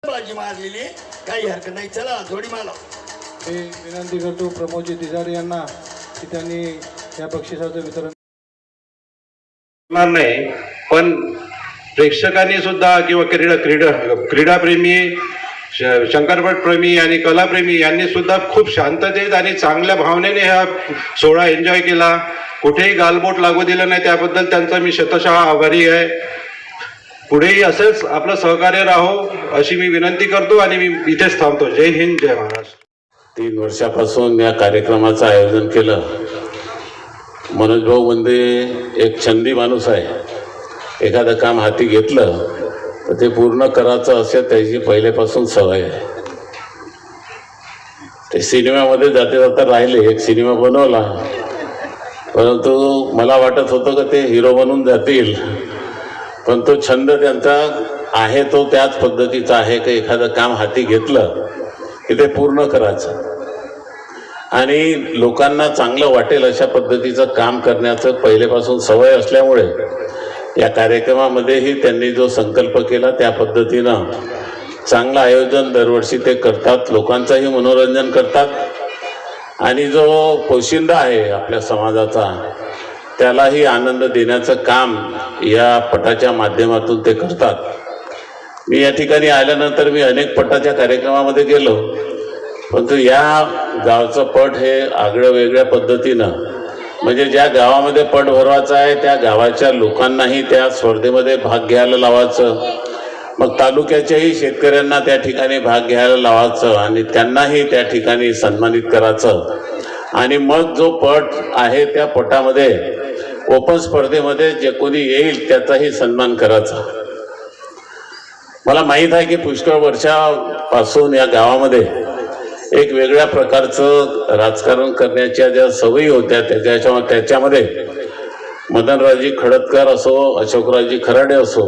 बाजी मारलेली काही हरकत नाही. चला जोडी माला. मी विनंती करतो प्रमोदजी दिजारे यांना की त्यांनी या बक्षिसाचं वितरण नाही, पण प्रेक्षकांनी सुद्धा किंवा क्रीडाप्रेमी, शंकरपट प्रेमी आणि कलाप्रेमी यांनी सुद्धा खूप शांततेत आणि चांगल्या भावनेने हा सोहळा एन्जॉय केला. कुठेही गालबोट लागू दिलं नाही, त्याबद्दल त्यांचा मी शतशः आभारी आहे. पुढेही असंच आपलं सहकार्य राहो अशी मी विनंती करतो आणि मी इथेच थांबतो. जय हिंद, जय महाराष्ट्र. 3 वर्षापासून या कार्यक्रमाचं आयोजन केलं. मनोज भाऊ म्हणजे एक छंदी माणूस आहे. एखादं काम हाती घेतलं तर ते पूर्ण करायचं असे त्याची पहिल्यापासून सवय आहे. ते सिनेमामध्ये जाते जाता राहिले, एक सिनेमा बनवला, परंतु मला वाटत होतं की ते हिरो बनून जातील, पण तो छंद त्यांचा आहे तो त्याच पद्धतीचा आहे की एखादं काम हाती घेतलं की ते पूर्ण करायचं आणि लोकांना चांगलं वाटेल अशा पद्धतीचं काम करण्याचं पहिलेपासून सवय असल्यामुळे या कार्यक्रमामध्येही त्यांनी जो संकल्प केला त्या पद्धतीनं चांगलं आयोजन दरवर्षी ते करतात. लोकांचंही मनोरंजन करतात आणि जो पोशिंदा आहे आपल्या समाजाचा त्यालाही आनंद देण्याचं काम या पटाच्या माध्यमातून ते करतात. मी या ठिकाणी आल्यानंतर मी अनेक पटाच्या कार्यक्रमामध्ये गेलो, परंतु या गावचं पट हे आगळं वेगळ्या पद्धतीनं म्हणजे ज्या गावामध्ये पट भरवायचा आहे त्या गावाच्या लोकांनाही त्या स्पर्धेमध्ये भाग घ्यायला लावायचं, मग तालुक्याच्याही शेतकऱ्यांना त्या ठिकाणी भाग घ्यायला लावायचं आणि त्यांनाही त्या ठिकाणी सन्मानित करायचं आणि मग जो पट आहे त्या पटामध्ये ओपन स्पर्धेमध्ये जे कोणी येईल त्याचाही सन्मान करायचा. मला माहीत आहे की पुष्कळ वर्षापासून या गावामध्ये एक वेगळ्या प्रकारचं राजकारण करण्याच्या ज्या सवयी होत्या त्याच्यामध्ये मदनरावजी खडतकर असो, अशोकरावजी खराडे असो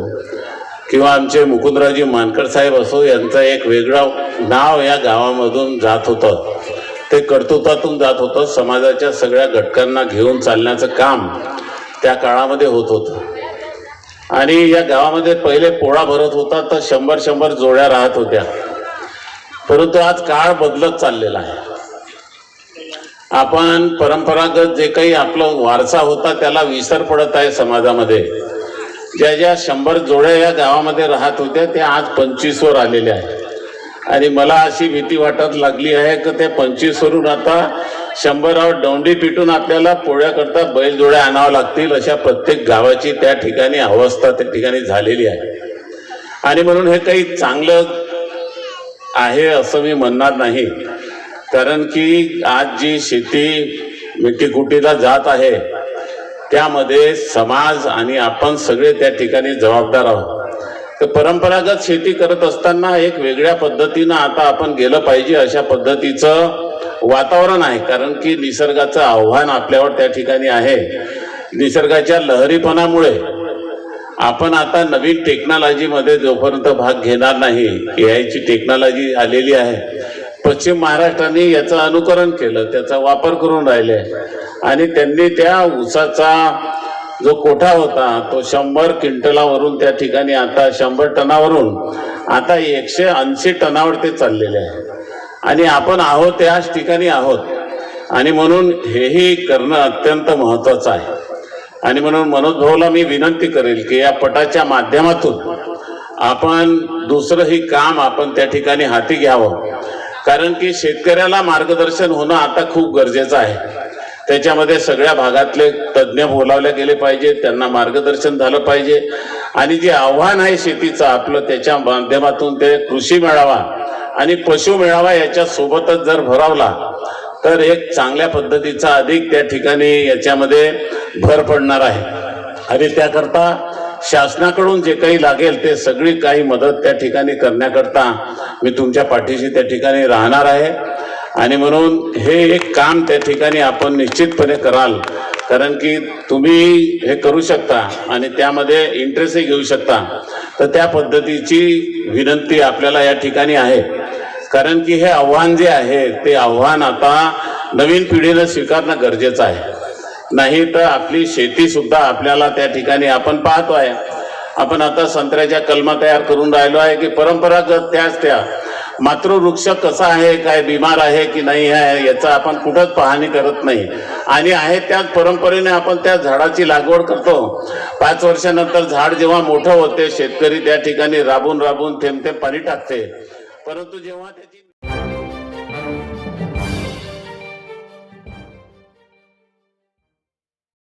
किंवा आमचे मुकुंदरावजी मानकर साहेब असो, यांचा एक वेगळं नाव या गावामधून जात होतं. ते कर्तृत्वातून जात होतं. समाजाच्या सगळ्या घटकांना घेऊन चालण्याचं काम त्या काळामध्ये होत होतं आणि या गावामध्ये पहिले पोळा भरत होता तर 100 जोड्या राहत होत्या, परंतु आज काळ बदलत चाललेला आहे. आपण परंपरागत जे काही आपलं वारसा होता त्याला विसर पडत आहे समाजामध्ये. ज्या 100 जोड्या या गावामध्ये राहत होत्या त्या आज 25 वर आलेल्या आहेत आणि मला अशी भीती वाटत लागली आहे की ते 25 वरून आता 100वर दौंडी पिटून आपल्याला पोळ्याकरता बैलजोड्या आणावं लागतील अशा प्रत्येक गावाची त्या ठिकाणी अवस्था त्या ठिकाणी झालेली आहे. आणि म्हणून हे काही चांगलं आहे असं मी म्हणणार नाही, कारण की आज जी शेती मिट्टीकुटीला जात आहे त्यामध्ये समाज आणि आपण सगळे त्या ठिकाणी जबाबदार आहोत. तर परंपरागत शेती करत असताना एक वेगळ्या पद्धतीनं आता आपण गेलं पाहिजे अशा पद्धतीचं वातावरण आहे, कारण की निसर्गाचं आव्हान आपल्यावर त्या ठिकाणी आहे. निसर्गाच्या लहरीपणामुळे आपण आता नवीन टेक्नॉलॉजीमध्ये जोपर्यंत भाग घेणार नाही, एआयची टेक्नॉलॉजी आलेली आहे. पश्चिम महाराष्ट्राने याचं अनुकरण केलं, त्याचा वापर करून राहिले आणि त्यांनी त्या ऊसाचा जो कोठा होता तो 100 क्विंटलावरून त्या ठिकाणी आता 100 टनावरून आता 180 टनावर ते चाललेले आहे आणि आपण आहोत त्याच ठिकाणी आहोत आणि म्हणून हेही करणं अत्यंत महत्त्वाचं आहे. आणि म्हणून मनोज भाऊला मी विनंती करेल की या पटाच्या माध्यमातून आपण दुसरंही काम आपण त्या ठिकाणी हाती घ्यावं, कारण की शेतकऱ्याला मार्गदर्शन होणं आता खूप गरजेचं आहे. त्याच्यामध्ये सगळ्या भागातले तज्ज्ञ बोलावले गेले पाहिजे, त्यांना मार्गदर्शन झालं पाहिजे आणि जे आव्हान आहे शेतीचं आपलं त्याच्या माध्यमातून ते कृषी मेळावा आणि पशु मेळावा याच्या सोबतच जर भरावला तर एक चांगल्या पद्धतीचा अधिक त्या ठिकाणी याच्यामध्ये भर पडणार आहे आणि त्याकरता शासनाकडून जे काही लागेल ते सगळी काही मदत त्या ठिकाणी करण्याकरता मी तुमच्या पाठीशी त्या ठिकाणी राहणार आहे. आणि म्हणून हे एक काम त्या ठिकाणी आपण निश्चितपणे कराल, कारण की तुम्ही हे करू शकता आणि त्यामध्ये इंटरेस्टही घेऊ शकता. तर त्या पद्धतीची विनंती आपल्याला या ठिकाणी आहे, कारण की हे आव्हान जे आहे ते आव्हान आता नवीन पिढीनं स्वीकारणं गरजेचं आहे. नाही तर आपली शेती सुद्धा आपल्याला त्या ठिकाणी आपण पाहतो आहे आपण आता संत्र्याच्या कलमा तयार करून राहिलो आहे की परंपरागत त्या मातृवृक्ष कसा आहे, काय बिमार आहे की नाही आहे याचा आपण कुठंच पाहणी करत नाही आणि आहे त्याच परंपरेने आपण त्या झाडाची लागवड करतो. 5 वर्षानंतर झाड जेव्हा मोठं होते शेतकरी त्या ठिकाणी राबून थेंब पाणी टाकते, परंतु जेव्हा त्याची